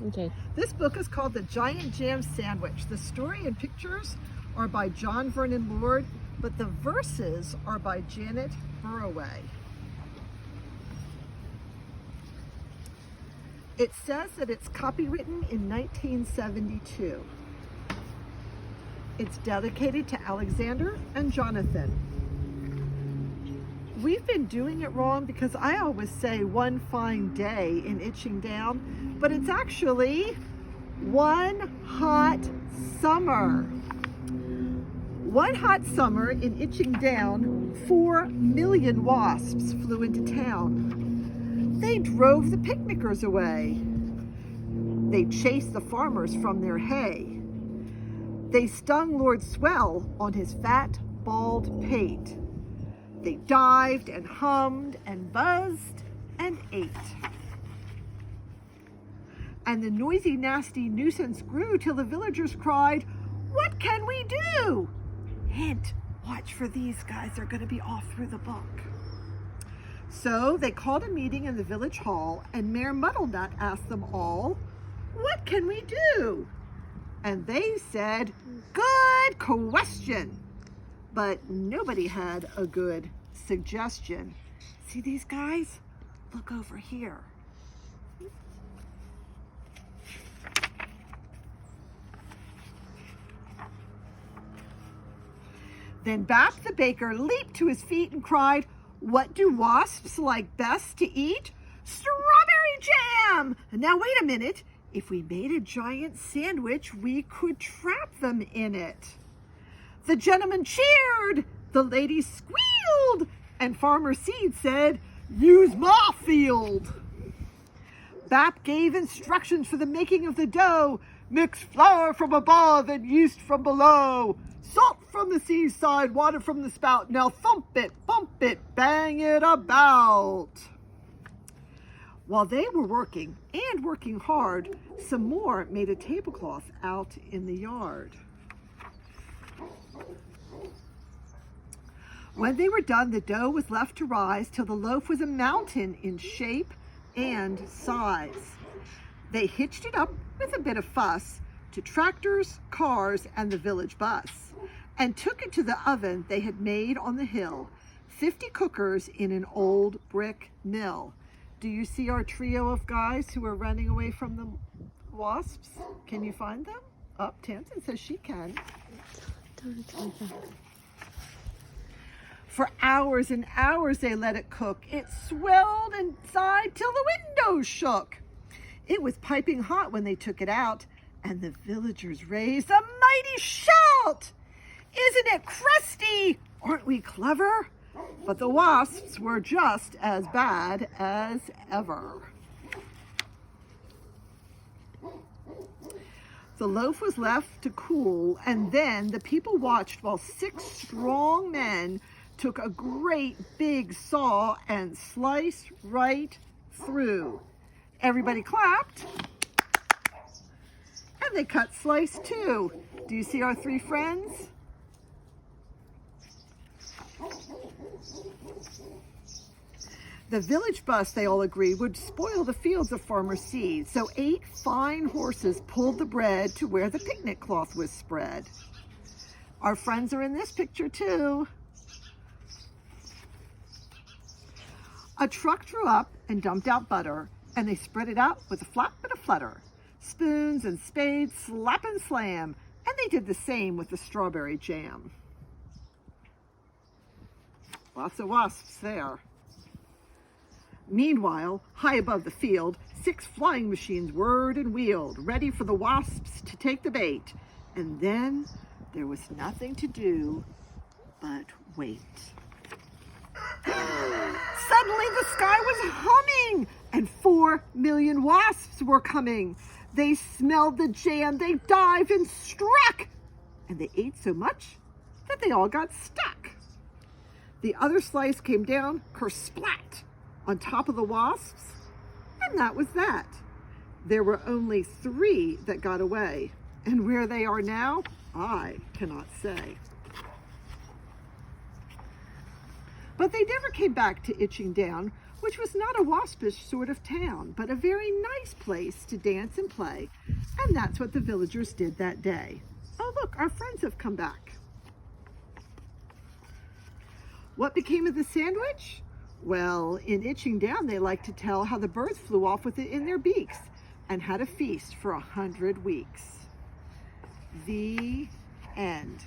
Okay. This book is called The Giant Jam Sandwich. The story and pictures are by Vernon Loyd, but the verses are by Janet Burroway. It says that it's copywritten in 1972. It's dedicated to Alexander and Jonathan. We've been doing it wrong because I always say one fine day in Itching Down, but it's actually one hot summer. One hot summer in Itching Down, 4 million wasps flew into town. They drove the picnickers away. They chased the farmers from their hay. They stung Lord Swell on his fat, bald pate. They dived and hummed and buzzed and ate. And the noisy, nasty nuisance grew till the villagers cried, "What can we do?" Hint, watch for these guys, they're going to be all through the book. So they called a meeting in the village hall, and Mayor Muddlenut asked them all, "What can we do?" And they said, "Good question." But nobody had a good suggestion. See these guys? Look over here. Then Bap the baker leaped to his feet and cried, "What do wasps like best to eat? Strawberry jam! Now wait a minute. If we made a giant sandwich, we could trap them in it." The gentleman cheered, the lady squealed, and Farmer Seed said, "Use my field." Bap gave instructions for the making of the dough. Mix flour from above and yeast from below. Salt from the seaside, water from the spout. Now thump it, bump it, bang it about. While they were working, and working hard, some more made a tablecloth out in the yard. When they were done, the dough was left to rise till the loaf was a mountain in shape and size. They hitched it up with a bit of fuss to tractors, cars, and the village bus, and took it to the oven they had made on the hill, 50 cookers in an old brick mill. Do you see our trio of guys who are running away from the wasps? Can you find them? Oh, Tamsin says she can. For hours and hours they let it cook. It swelled inside till the windows shook. It was piping hot when they took it out, and the villagers raised a mighty shout. "Isn't it crusty? Aren't we clever?" But the wasps were just as bad as ever. The loaf was left to cool, and then the people watched while 6 strong men took a great big saw and sliced right through. Everybody clapped, and they cut slice too. Do you see our 3 friends? The village bus, they all agreed, would spoil the fields of Farmer Seed, so 8 fine horses pulled the bread to where the picnic cloth was spread. Our friends are in this picture too. A truck drew up and dumped out butter, and they spread it out with a flap and a flutter. Spoons and spades slap and slam, and they did the same with the strawberry jam. Lots of wasps there. Meanwhile, high above the field, 6 flying machines whirred and wheeled, ready for the wasps to take the bait. And then there was nothing to do but wait. Suddenly the sky was humming, and 4 million wasps were coming. They smelled the jam, they dived and struck, and they ate so much that they all got stuck. The other slice came down, kersplat, on top of the wasps, and that was that. There were only 3 that got away, and where they are now, I cannot say. But they never came back to Itching Down, which was not a waspish sort of town, but a very nice place to dance and play, and that's what the villagers did that day. Oh, look, our friends have come back. What became of the sandwich? Well, in Itching Down, they like to tell how the birds flew off with it in their beaks and had a feast for 100 weeks. The end.